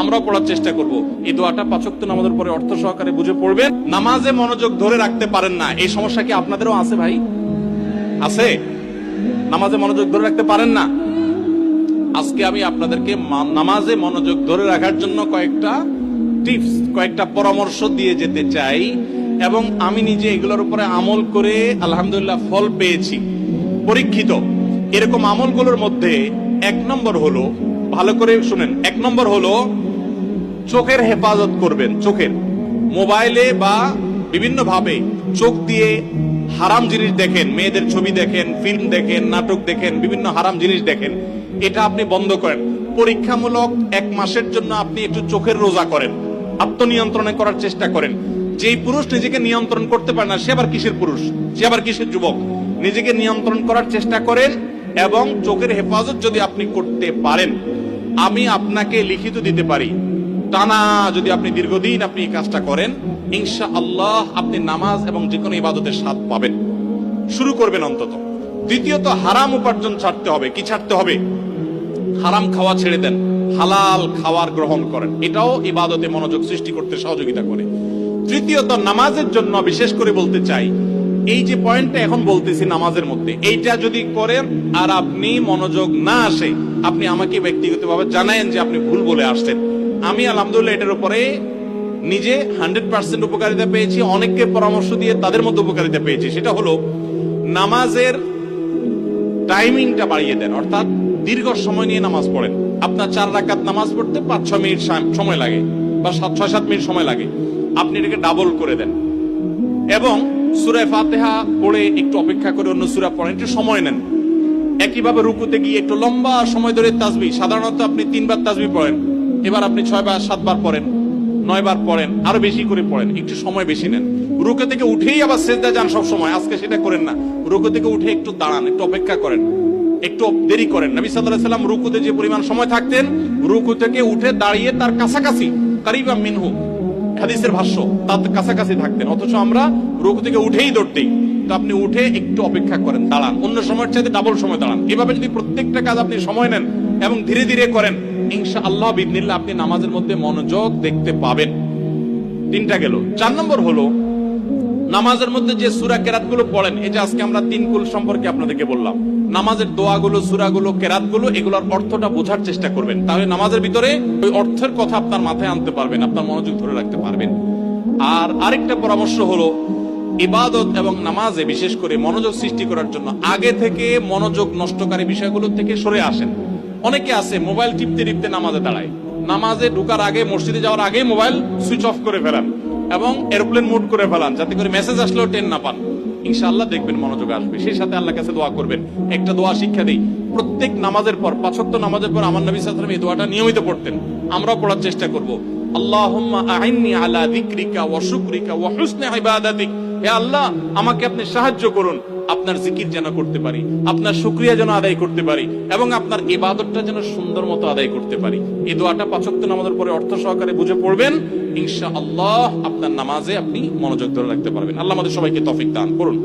আমরাও পড়ার চেষ্টা করব। এই দোয়াটা 5 ওয়াক্ত নামাজের পরে অর্থ সহকারে বুঝে পড়বেন। নামাজে মনোযোগ ধরে রাখতে পারেন না, এই সমস্যা কি আপনাদেরও আছে ভাই? আছে? নামাজে মনোযোগ ধরে রাখতে পারেন না? আজকে আমি আপনাদেরকে নামাজে মনোযোগ ধরে রাখার জন্য কয়েকটা টিপস, কয়েকটা পরামর্শ দিয়ে যেতে চাই, এবং আমি নিজে এগুলোর উপরে আমল করে আলহামদুলিল্লাহ ফল পেয়েছি, পরীক্ষিত। এরকম আমলগুলোর মধ্যে 1 নম্বর হলো, ভালো করে শুনেন, 1 নম্বর হলো চোখের হেফাজত করবেন। চোখের, মোবাইলে বা বিভিন্ন ভাবে চোখ দিয়ে হারাম জিনিস দেখেন, মেয়েদের ছবি দেখেন, ফিল্ম দেখেন, নাটক দেখেন, বিভিন্ন হারাম জিনিস দেখেন, এটা আপনি বন্ধ করেন। পরীক্ষামূলক 1 মাসের জন্য আপনি একটু চোখের রোজা করেন, আত্মনিয়ন্ত্রণে করার চেষ্টা করেন। যেই পুরুষ নিজেকে নিয়ন্ত্রণ করতে পারে না, সে আবার কিসের পুরুষ, সে আবার কিসের যুবক? নিজেকে নিয়ন্ত্রণ করার চেষ্টা করেন, এবং চোখের হেফাজত যদি আপনি করতে পারেন, আমি আপনাকে লিখিত দিতে পারি, টানা যদি আপনি দীর্ঘদিন আপনি এই কাজটা করেন, ইনশাআল্লাহ আপনি নামাজ এবং যে কোনো ইবাদতের স্বাদ পাবেন। শুরু করবেন অন্তত। দ্বিতীয়ত, হারাম উপার্জন ছাড়তে হবে। কি ছাড়তে হবে? হারাম খাওয়া ছেড়ে দেন, হালাল খাওয়ার গ্রহণ করেন, এটাও ইবাদতে মনোযোগ সৃষ্টি করতে সহযোগিতা করে। তৃতীয়ত, নামাজের জন্য বিশেষ করে বলতে চাই, এই যে পয়েন্টটা এখন বলতেছি নামাজের মধ্যে, এইটা যদি করেন আর আপনি মনোযোগ না আসে, আপনি আমাকে ব্যক্তিগতভাবে জানায়েন যে আপনি ভুল বলে আসছেন। আমি আলহামদুলিল্লাহ এটার উপরে নিজে 100% উপকারিতা পেয়েছি, অনেককে পরামর্শ দিয়ে তাদের মধ্যে উপকারিতা পেয়েছি। সেটা হলো নামাজের টাইমিংটা বাড়িয়ে দেন, অর্থাৎ দীর্ঘ সময় নিয়ে নামাজ পড়েন। আপনার 4 রাকাত নামাজ পড়তে 5-6 মিনিট সময় লাগে, বা 6-7 মিনিট সময় লাগে, আপনি এটাকে ডাবল করে দেন, এবং সূরা ফাতিহা পড়ে একটু অপেক্ষা করে অন্য সূরা পড়েন, একটু সময় নেন। একইভাবে রুকুতে গিয়ে একটু লম্বা সময় ধরে তাসবিহ, সাধারণত আপনি 3 বার তাসবিহ পড়েন, এবার আপনি 6 বার 7 বার পড়েন, 9 বার পড়েন, আরো বেশি করে পড়েন, একটু সময় বেশি নেন। রুকু থেকে উঠেই আবার সিজদা যান সব সময়, আজকে সেটা করেন না। রুকু থেকে উঠে একটু দাঁড়ান, একটু অপেক্ষা করেন, একটু দেরি করেন। নবী সাল্লাল্লাহু আলাইহি ওয়াসাল্লাম রুকুতে যে পরিমাণ সময় থাকতেন, রুকু থেকে উঠে দাঁড়িয়ে তার কাছাকাছি, কারিবাম মিনহু, হাদিসের ভাষ্য, তার কাছাকাছি থাকতেন, অথচ আমরা রুকু থেকে উঠেই দৌড়তেই। তো আপনি উঠে একটু অপেক্ষা করেন, দাঁড়ান, অন্য সময়ের চাইতে ডাবল সময় দাঁড়ান। এভাবে যদি প্রত্যেকটা কাজ আপনি সময় নেন এবং ধীরে ধীরে করেন, ইনশাআল্লাহ বিইذনিল্লাহ আপনি নামাজের মধ্যে মনোযোগ দেখতে পাবেন। 3টা গেল। 4 নম্বর হলো নামাজের মধ্যে যে সূরা কেরাতগুলো পড়েন, এই যে আজকে আমরা 3 কুল সম্পর্কে আপনাদেরকে বললাম, নামাজের দোয়াগুলো, সূরাগুলো, কেরাতগুলো, এগুলোর অর্থটা বোঝার চেষ্টা করবেন। তাহলে নামাজের ভিতরে ওই অর্থের কথা আপনার মাথায় আনতে পারবেন, আপনার মনোযোগ ধরে রাখতে পারবেন। আর আরেকটা পরামর্শ হলো, ইবাদত এবং নামাজে বিশেষ করে মনোযোগ সৃষ্টি করার জন্য আগে থেকে মনোযোগ নষ্টকারী বিষয়গুলো থেকে সরে আসেন। অনেকে আছে মোবাইল টিপতে টিপতে নামাজে দাঁড়ায়, নামাজে ঢোকার আগে, মসজিদে যাওয়ার আগে মোবাইল সুইচ অফ করে ফেলান এবং এরোপ্লেন মোড করে ফেলান, যাতে করে মেসেজ আসলেও টেন না পান। ইনশাআল্লাহ দেখবেন মনোযোগ আসবে। সেই সাথে আল্লাহর কাছে দোয়া করবেন। একটা দোয়া শিক্ষা দেই, প্রত্যেক নামাজের পর, 5 ওয়াক্ত নামাজের পর আমার নবী সাল্লাল্লাহু আলাইহি ওয়াসাল্লাম এই দোয়াটা নিয়মিত পড়তেন, আমরাও পড়ার চেষ্টা করব। আল্লাহুম্মা আইন্নি আলা যিকরিকা ওয়া শুকরিকা ওয়া হুসনি ইবাদাতিক, হে আল্লাহ আমাকে আপনি সাহায্য করুন, আপনার জিকির যেন করতে পারি, আপনার শুকরিয়া যেন আদায় করতে পারি, এবং আপনার ইবাদতটা যেন সুন্দর মতো আদায় করতে পারি। এই দোয়াটা 5 ওয়াক্ত নামাজের পরে অর্থ সহকারে বুঝে পড়বেন, ইনশাআল্লাহ আপনার নামাজে আপনি মনোযোগ ধরে রাখতে পারবেন। আল্লাহ আমাদের সবাইকে তৌফিক দান করুন।